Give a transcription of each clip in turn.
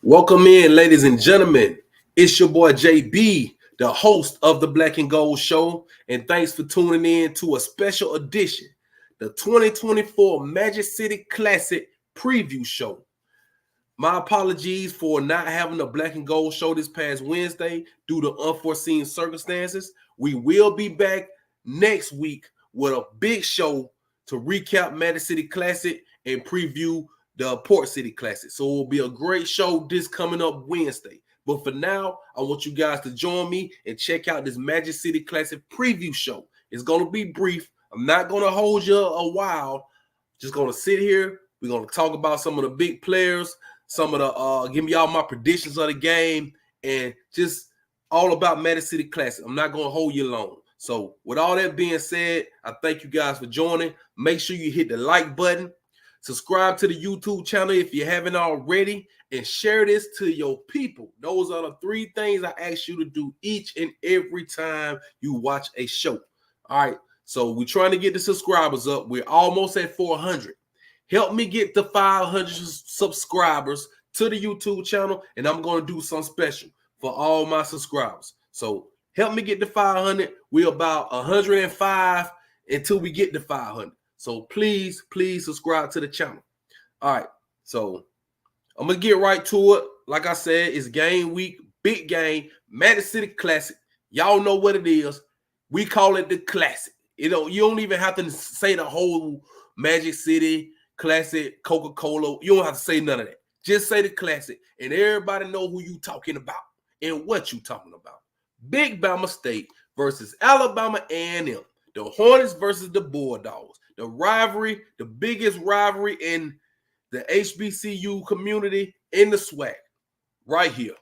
Welcome in, ladies and gentlemen. It's your boy JB, the host of the Black and Gold Show, and thanks for tuning in to a special edition, the 2024 Magic City Classic Preview Show. My apologies for not having a Black and Gold show this past Wednesday due to unforeseen circumstances. We will be back next week with a big show to recap Magic City Classic and preview the Port City Classic. So it will be a great show this coming up Wednesday. But for now, I want you guys to join me and check out this Magic City Classic preview show. It's going to be brief. I'm not going to hold you a while. Just going to sit here. We're going to talk about some of the big players, some of the give me all my predictions of the game, and just all about Magic City Classic. I'm not going to hold you long. So with all that being said, I thank you guys for joining. Make sure you hit the like button. Subscribe to the YouTube channel if you haven't already, and share this to your people. Those are the three things I ask you to do each and every time you watch a show. All right, so we're trying to get the subscribers up. We're almost at 400. Help me get to 500 subscribers to the YouTube channel, and I'm going to do something special for all my subscribers. So help me get to 500. We're about 105 until we get to 500. So please subscribe to the channel. All right, so I'm going to get right to it. Like I said, it's game week, big game, Magic City Classic. Y'all know what it is. We call it the Classic. You don't even have to say the whole Magic City Classic, Coca-Cola. You don't have to say none of that. Just say the Classic, and everybody know who you talking about and what you talking about. Big Bama State versus Alabama A&M. The Hornets versus the Bulldogs. The rivalry, the biggest rivalry in the HBCU community in the SWAC, right here.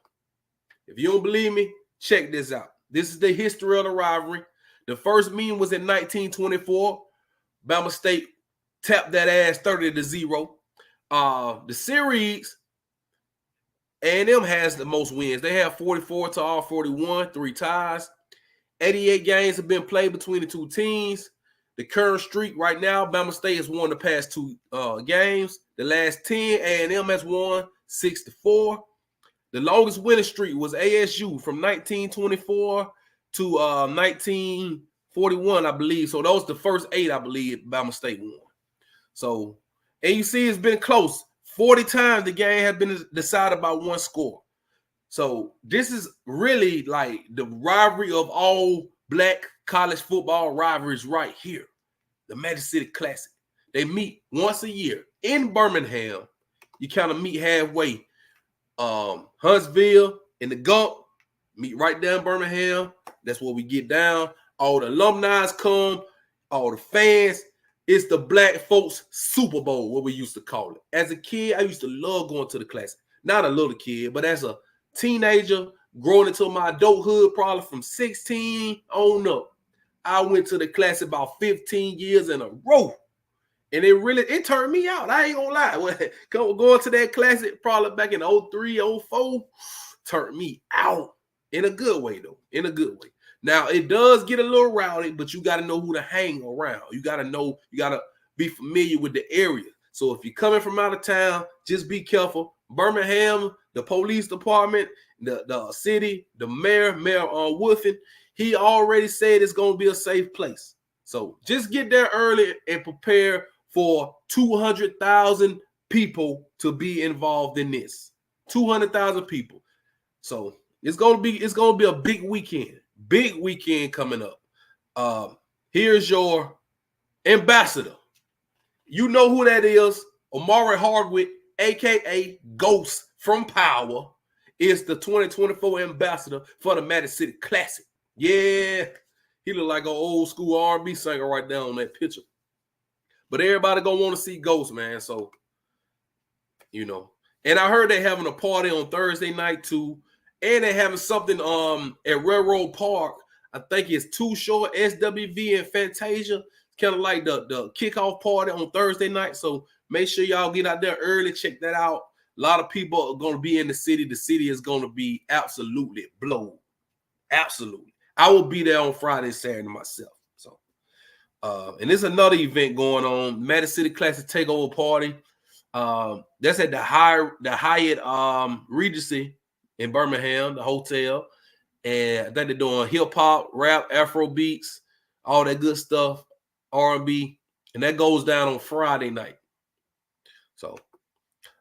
If you don't believe me, check this out. This is the history of the rivalry. The first meeting was in 1924. Bama State tapped that ass 30-0. The series, A&M has the most wins. They have 44 to all 41, 3 ties. 88 games have been played between the two teams. The current streak right now, Bama State has won the past 2 games. The last 10, A&M has won 6-4. The longest winning streak was ASU from 1924 to 1941, I believe. So those the first 8, I believe, Bama State won. So, and you see it's been close. 40 times the game has been decided by 1 score. So this is really like the rivalry of all black college football rivalries right here. The Magic City Classic. They meet once a year in Birmingham. You kind of meet halfway. Huntsville and the Gump meet right down in Birmingham. That's where we get down. All the alumni come, all the fans. It's the black folks Super Bowl, what we used to call it. As a kid, I used to love going to the Classic. Not a little kid, but as a teenager, growing into my adulthood, probably from 16 on up, I went to the Classic about 15 years in a row. And it turned me out. I ain't gonna lie. Going to that Classic probably back in 03, 04, turned me out. In a good way, though. In a good way. Now, it does get a little rowdy, but you got to know who to hang around. You got to know, you got to be familiar with the area. So if you're coming from out of town, just be careful. Birmingham, the police department, the city, the Mayor Woodfin, he already said it's going to be a safe place. So just get there early and prepare for 200,000 people to be involved in this. 200,000 people. So it's going to be a big weekend. Big weekend coming up. Here's your ambassador. You know who that is. Omari Hardwick, a.k.a. Ghost from Power, is the 2024 ambassador for the Magic City Classic. Yeah, he look like an old school R&B singer right there on that picture. But everybody gonna want to see Ghost, man. So, you know. And I heard they having a party on Thursday night too. And they having something at Railroad Park. I think it's Too Short, SWV, and Fantasia. Kind of like the kickoff party on Thursday night. So make sure y'all get out there early. Check that out. A lot of people are going to be in the city. The city is going to be absolutely blown. Absolutely. I will be there on Friday and Saturday myself. So, and there's another event going on. Magic City Classic Takeover Party. That's at the Hyatt Regency in Birmingham, the hotel. And I think they're doing hip hop, rap, Afro beats, all that good stuff, R&B, and that goes down on Friday night. So,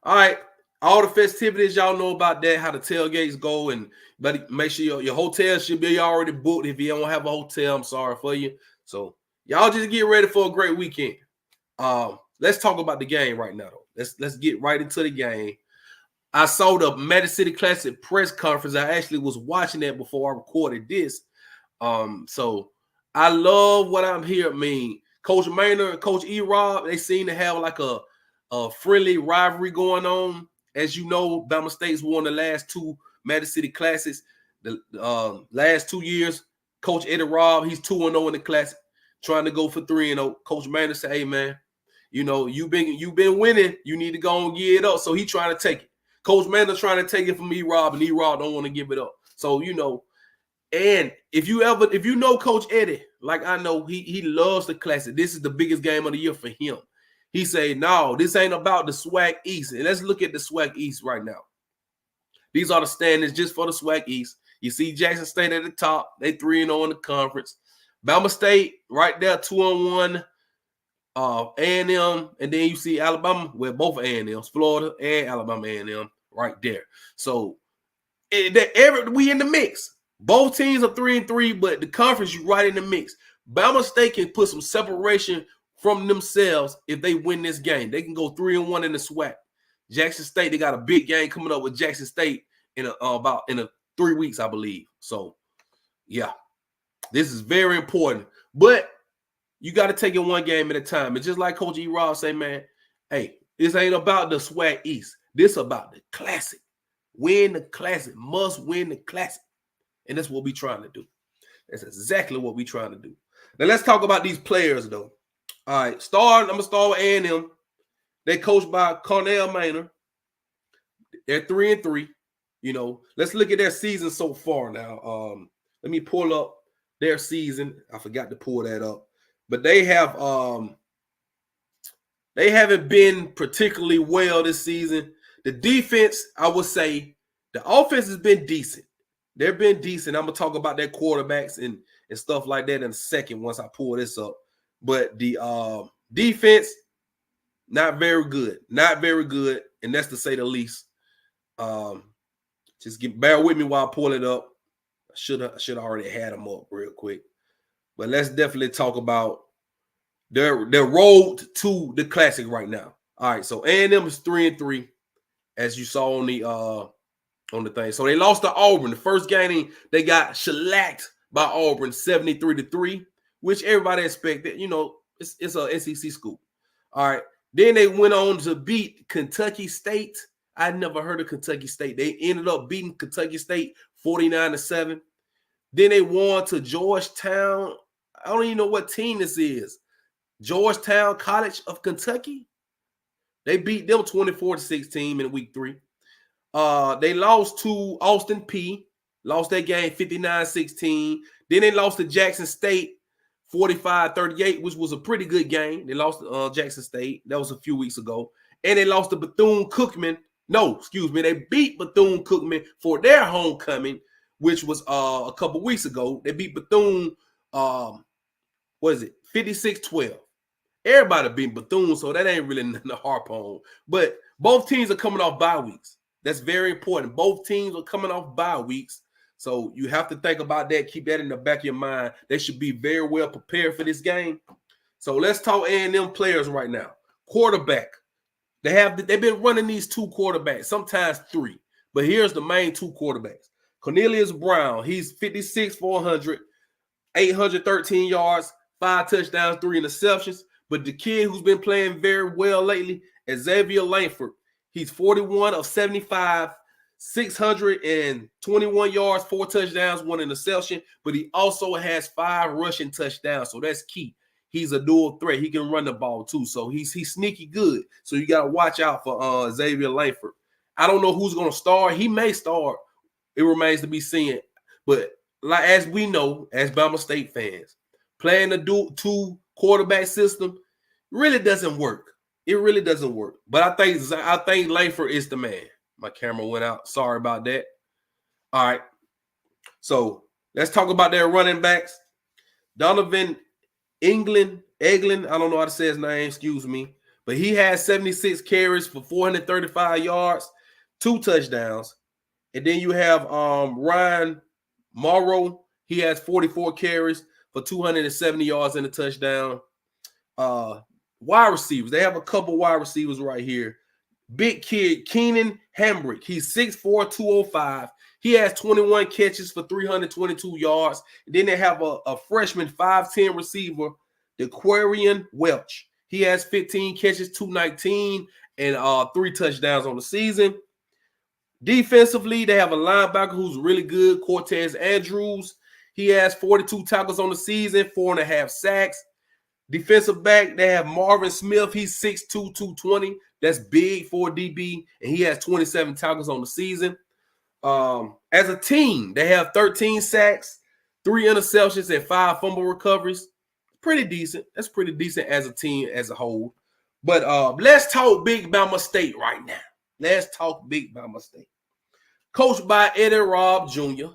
all right, all the festivities, y'all know about that, how the tailgates go, and but make sure your hotel should be already booked. If you don't have a hotel, I'm sorry for you. So, y'all just get ready for a great weekend. Let's talk about the game right now, though. Let's get right into the game. I saw the Magic City Classic press conference. I actually was watching that before I recorded this. So I love what I'm hearing. I mean, Coach Maynard and Coach E-Rob, they seem to have like a friendly rivalry going on. As you know, Bama State's won the last two Magic City Classics. The last 2 years, Coach Eddie Robb, he's 2-0 in the Classic, trying to go for 3-0. Coach Maynard said, "Hey man, you know you've been winning. You need to go and get it up." So he's trying to take it. Coach Maynard trying to take it from E-Rob, and E-Rob don't want to give it up. So and if you know Coach Eddie, like I know, he loves the Classic. This is the biggest game of the year for him. He say, "No, this ain't about the SWAC East." And let's look at the SWAC East right now. These are the standings just for the SWAC East. You see Jackson State at the top. They 3-0 in the conference. Bama State right there, 2-1. A&M, and then you see Alabama, well, both A&Ms, Florida and Alabama A&M right there. So we in the mix. Both teams are 3-3, but the conference you right in the mix. Bama State can put some separation from themselves if they win this game. They can go 3-1 in the SWAC. Jackson State, they got a big game coming up with Jackson State in about 3 weeks, I believe. So yeah, this is very important, but you got to take it one game at a time. It's just like Coach E-Rob say, man, hey, this ain't about the SWAC East. This about the Classic. Win the Classic. Must win the Classic. And that's what we're trying to do. That's exactly what we're trying to do. Now, let's talk about these players, though. All right, I'm going to start with A&M. They coached by Cornell Maynard. They're 3-3. Let's look at their season so far now. Let me pull up their season. I forgot to pull that up. But they haven't been particularly well this season. The defense, I would say, the offense has been decent. They've been decent. I'm gonna talk about their quarterbacks and stuff like that in a second once I pull this up. But the defense, not very good, and that's to say the least. Bear with me while I pull it up. I should already had them up real quick. But let's definitely talk about their road to the Classic right now. All right, so A&M is 3-3, as you saw on the thing. So they lost to Auburn. The first game they got shellacked by Auburn, 73-3, which everybody expected. It's a SEC school. All right, then they went on to beat Kentucky State. I never heard of Kentucky State. They ended up beating Kentucky State 49-7. Then they won to Georgetown. I don't even know what team this is. Georgetown College of Kentucky. They beat them 24-16 in week 3. They lost to Austin P. Lost that game 59-16. Then they lost to Jackson State 45-38, which was a pretty good game. They lost to Jackson State. That was a few weeks ago. And they lost to Bethune-Cookman. No, excuse me. They beat Bethune-Cookman for their homecoming, which was a couple weeks ago. They beat Bethune, 56-12. Everybody beat Bethune, so that ain't really nothing to harp on. But both teams are coming off bye weeks. That's very important. Both teams are coming off bye weeks. So you have to think about that. Keep that in the back of your mind. They should be very well prepared for this game. So let's talk A&M players right now. Quarterback. They've been running these 2 quarterbacks, sometimes 3. But here's the main 2 quarterbacks. Cornelius Brown, he's 56 for 100, 813 yards, 5 touchdowns, 3 interceptions. But the kid who's been playing very well lately, Xavier Langford, he's 41 of 75, 621 yards, 4 touchdowns, 1 interception. But he also has 5 rushing touchdowns, so that's key. He's a dual threat. He can run the ball too, so he's sneaky good. So you got to watch out for Xavier Langford. I don't know who's going to start. He may start. It remains to be seen. But like as we know, as Bama State fans, playing a 2 quarterback system really doesn't work. It really doesn't work. But I think Langford is the man. My camera went out. Sorry about that. All right. So let's talk about their running backs. Donovan Eglin. I don't know how to say his name. Excuse me. But he has 76 carries for 435 yards, 2 touchdowns. And then you have Ryan Morrow. He has 44 carries for 270 yards and a touchdown. Wide receivers. They have a couple wide receivers right here. Big kid, Keenan Hambrick. He's 6'4", 205. He has 21 catches for 322 yards. And then they have a freshman 5'10" receiver, DeQuarian Welch. He has 15 catches, 219, and 3 touchdowns on the season. Defensively, they have a linebacker who's really good, Cortez Andrews. He has 42 tackles on the season, 4.5 sacks. Defensive back, they have Marvin Smith. He's 6'2", 220. That's big for a DB, and he has 27 tackles on the season. As a team, they have 13 sacks, 3 interceptions, and 5 fumble recoveries. Pretty decent. That's pretty decent as a team as a whole. But let's talk Big Bama State right now. Let's talk Big Bama State. Coached by Eddie Robb Jr.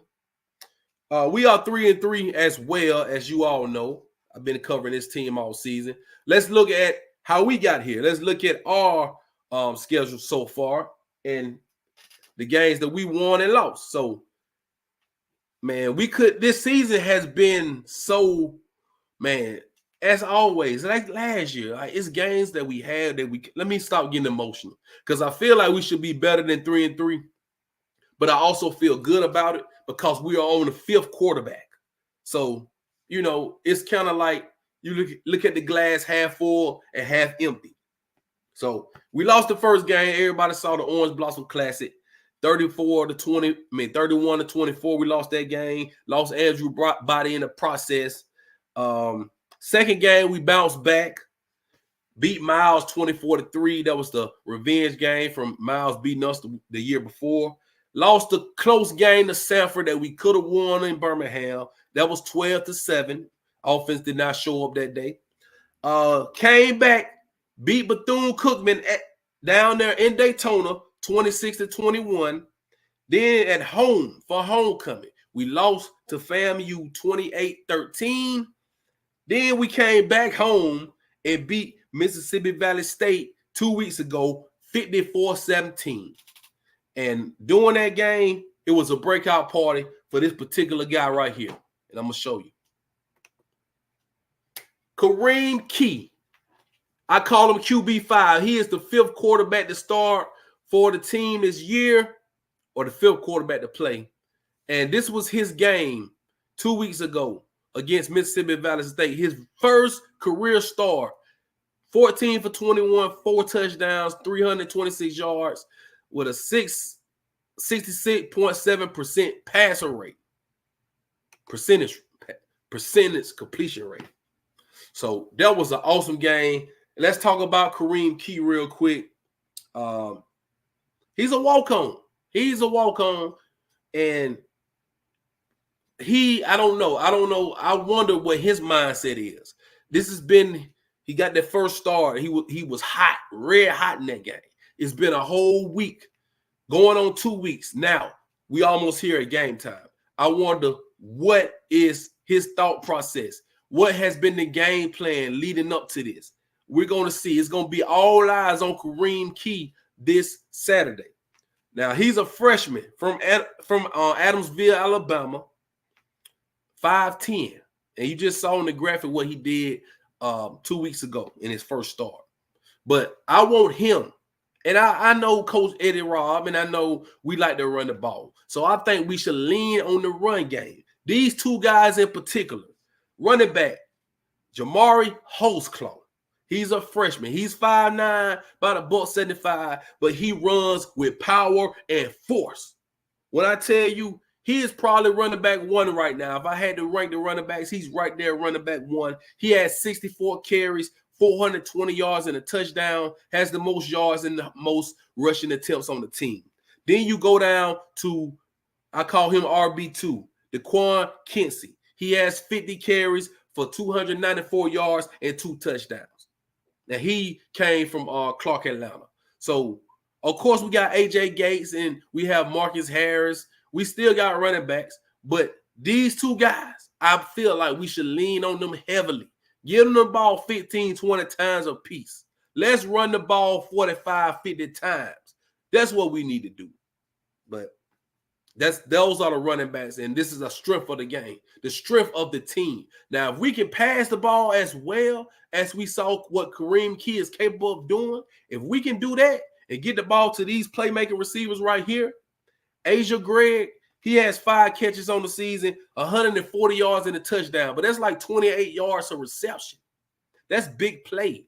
We are 3-3 as well, as you all know. I've been covering this team all season. Let's look at how we got here. Let's look at our schedule so far and the games that we won and lost. So, man, this season has been so, man, as always, like last year, like it's games that we had that let me stop getting emotional because I feel like we should be better than 3-3, but I also feel good about it because we are on the 5th quarterback. So, you know, it's kind of like you look at the glass half full and half empty. So we lost the first game. Everybody saw the Orange Blossom Classic, 31-24. We lost that game. Lost Andrew Body in the process. Second game, we bounced back, beat Miles 24-3. That was the revenge game from Miles beating us the year before. Lost a close game to Sanford that we could have won in Birmingham. That was 12-7. Offense did not show up that day. Came back, beat Bethune-Cookman down there in Daytona, 26-21. Then at home for homecoming, we lost to FAMU 28-13. Then we came back home and beat Mississippi Valley State 2 weeks ago, 54-17. And during that game, it was a breakout party for this particular guy right here. And I'm going to show you. Kareem Key. I call him QB5. He is the 5th quarterback to start for the team this year, or the 5th quarterback to play. And this was his game 2 weeks ago against Mississippi Valley State. His first career start, 14 for 21, 4 touchdowns, 326 yards with a 66.7% passer rate. Percentage completion rate. So that was an awesome game. Let's talk about Kareem Key real quick. He's a walk-on. And I don't know. I wonder what his mindset is. He got that first start. He was hot, red hot in that game. It's been a whole week, going on 2 weeks. Now, we almost here at game time. I wonder what is his thought process. What has been the game plan leading up to this? We're going to see. It's going to be all eyes on Kareem Key this Saturday. Now, he's a freshman from Adamsville, Alabama, 5'10". And you just saw in the graphic what he did 2 weeks ago in his first start. But I want him. And I know Coach Eddie Robb, and I know we like to run the ball. So I think we should lean on the run game. These two guys in particular, running back, Jamari Holtzclaw. He's a freshman. He's 5'9", about $175, but he runs with power and force. When I tell you, he is probably running back 1 right now. If I had to rank the running backs, he's right there running back 1. He has 64 carries, 420 yards and a touchdown, has the most yards and the most rushing attempts on the team. Then you go down to, I call him RB2, Daquan Kinsey. He has 50 carries for 294 yards and 2 touchdowns. and he came from Clark, Atlanta. So, of course, we got A.J. Gates and we have Marcus Harris. We still got running backs, but these two guys, I feel like we should lean on them heavily. Give them the ball 15, 20 times a piece. Let's run the ball 45, 50 times. That's what we need to do. But those are the running backs, and this is a strength of the game, the strength of the team. Now, if we can pass the ball as well as we saw what Kareem Key is capable of doing, if we can do that and get the ball to these playmaking receivers right here, Asia Greg, he has 5 catches on the season, 140 yards and a touchdown, but that's like 28 yards of reception. That's big play,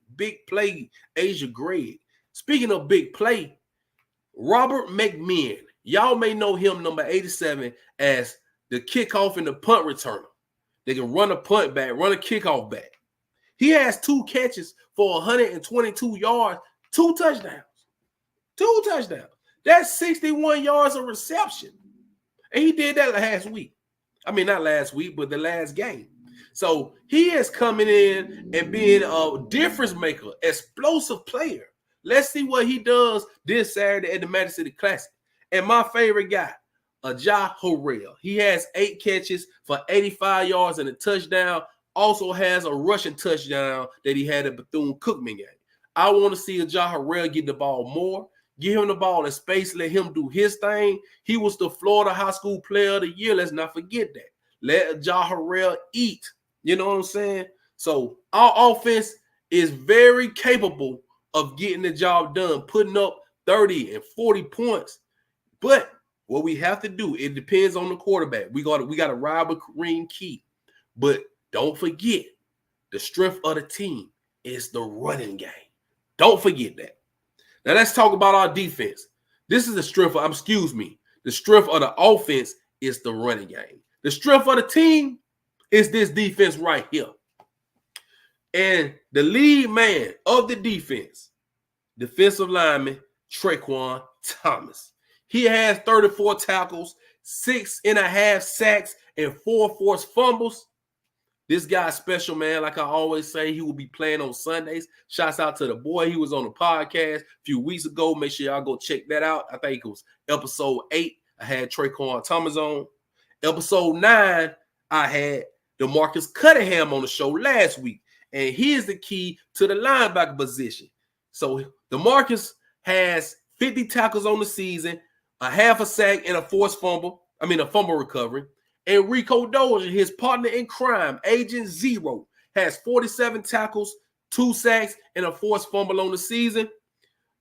Asia Greg. Speaking of big play, Robert McMinn, y'all may know him, number 87, as the kickoff and the punt returner. They can run a punt back, run a kickoff back. He has 2 catches for 122 yards, 2 touchdowns. 2 touchdowns. That's 61 yards of reception. And he did that last week. I mean, not last week, but the last game. So he is coming in and being a difference maker, explosive player. Let's see what he does this Saturday at the Magic City Classic. And my favorite guy, Ajah Harrell. He has 8 catches for 85 yards and a touchdown. Also has a rushing touchdown that he had at Bethune-Cookman game. I want to see Ajah Harrell get the ball more. Give him the ball in space. Let him do his thing. He was the Florida High School Player of the Year. Let's not forget that. Let Ajah Harrell eat. You know what I'm saying? So our offense is very capable of getting the job done, putting up 30 and 40 points. But what we have to do, it depends on the quarterback. We got to ride with Kareem Key. But don't forget, the strength of the team is the running game. Don't forget that. Now let's talk about our defense. This is the strength of, the strength of the offense is the running game. The strength of the team is this defense right here. And the lead man of the defense, defensive lineman, Traquan Thomas. He has 34 tackles, 6.5 sacks, and 4 forced fumbles. This guy's special, man. Like I always say, he will be playing on Sundays. Shouts out to the boy. He was on the podcast a few weeks ago. Make sure y'all go check that out. I think it was episode 8. I had Traquan Thomas on. Episode 9, I had DeMarcus Cunningham on the show last week. And he is the key to the linebacker position. So DeMarcus has 50 tackles on the season, a half a sack, and a fumble recovery. And Rico Dozier, his partner in crime, Agent Zero, has 47 tackles, 2 sacks, and a forced fumble on the season.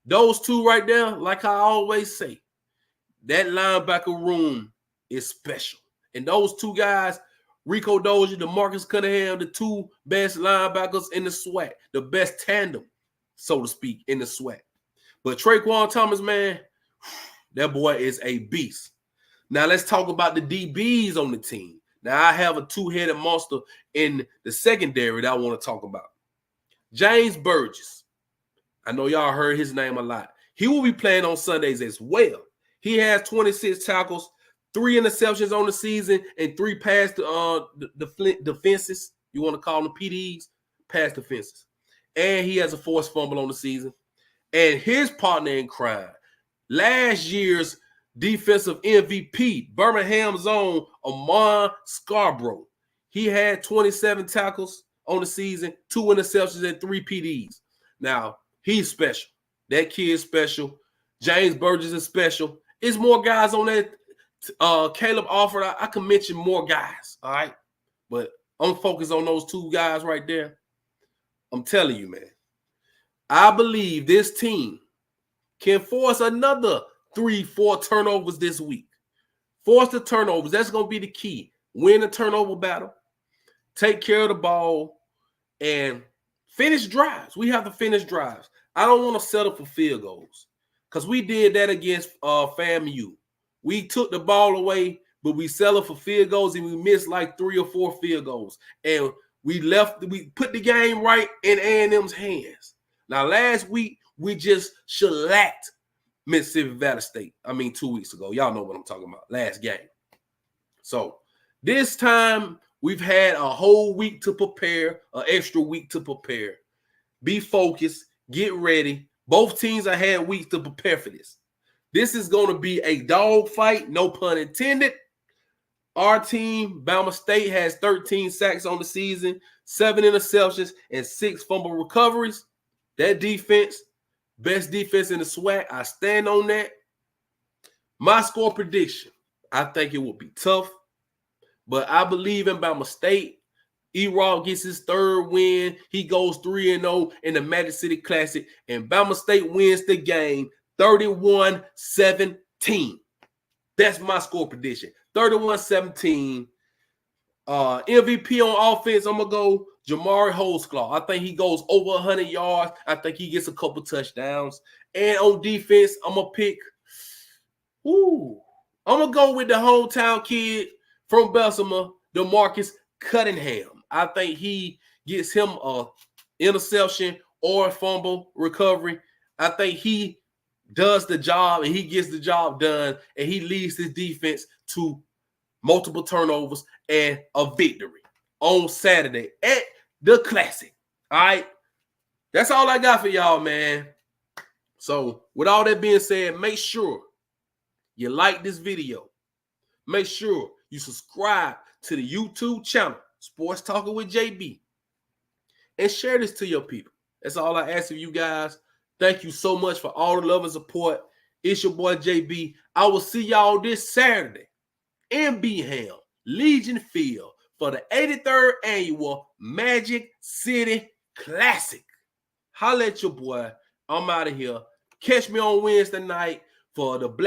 Those two right there, like I always say, that linebacker room is special. And those two guys, Rico Dozier, DeMarcus Cunningham, the 2 best linebackers in the SWAC, the best tandem, so to speak, in the SWAC. But Traquan Thomas, man, that boy is a beast. Now, let's talk about the DBs on the team. Now, I have a 2-headed monster in the secondary that I want to talk about. James Burgess. I know y'all heard his name a lot. He will be playing on Sundays as well. He has 26 tackles, 3 interceptions on the season, and 3 pass defenses. You want to call them PDs? Pass defenses. And he has a forced fumble on the season. And his partner in crime, last year's defensive MVP, Birmingham's own Amon Scarborough. He had 27 tackles on the season, 2 interceptions, and 3 PDs. Now, he's special. That kid's special. James Burgess is special. It's more guys on that. Caleb Alford, I can mention more guys, all right? But I'm focused on those 2 guys right there. I'm telling you, man. I believe this team can force another 3-4 turnovers this week. Force the turnovers. That's going to be the key. Win the turnover battle. Take care of the ball. And finish drives. We have to finish drives. I don't want to settle for field goals. Because we did that against FAMU. We took the ball away, but we settled for field goals, and we missed like 3 or 4 field goals. And we put the game right in A&M's hands. Now, last week, we just shellacked Mississippi Valley State. 2 weeks ago. Y'all know what I'm talking about. Last game. So this time we've had a whole week to prepare, an extra week to prepare. Be focused. Get ready. Both teams have had weeks to prepare for this. This is going to be a dog fight, no pun intended. Our team, Bama State, has 13 sacks on the season, 7 interceptions, and 6 fumble recoveries. That defense, best defense in the SWAC. I stand on that. My score prediction, I think it will be tough, but I believe in Bama State. E-Rob gets his 3rd win. He goes 3-0 in the Magic City Classic, and Bama State wins the game 31-17. That's my score prediction. 31-17. MVP on offense, I'm going to go Jamari Holtzclaw. I think he goes over 100 yards. I think he gets a couple touchdowns. And on defense, I'm going to pick I'm going to go with the hometown kid from Bessemer, DeMarcus Cunningham. I think he gets him a interception or a fumble recovery. I think he does the job and he gets the job done, and he leads his defense to multiple turnovers and a victory on Saturday at the Classic. All right. That's all I got for y'all, man. So with all that being said, make sure you like this video. Make sure you subscribe to the YouTube channel, Sports Talking with JB, and share this to your people. That's all I ask of you guys. Thank you so much for all the love and support. It's your boy JB. I will see y'all this Saturday in Birmingham, Legion Field, for the 83rd annual Magic City Classic. Holla at your boy. I'm out of here. Catch me on Wednesday night for the Black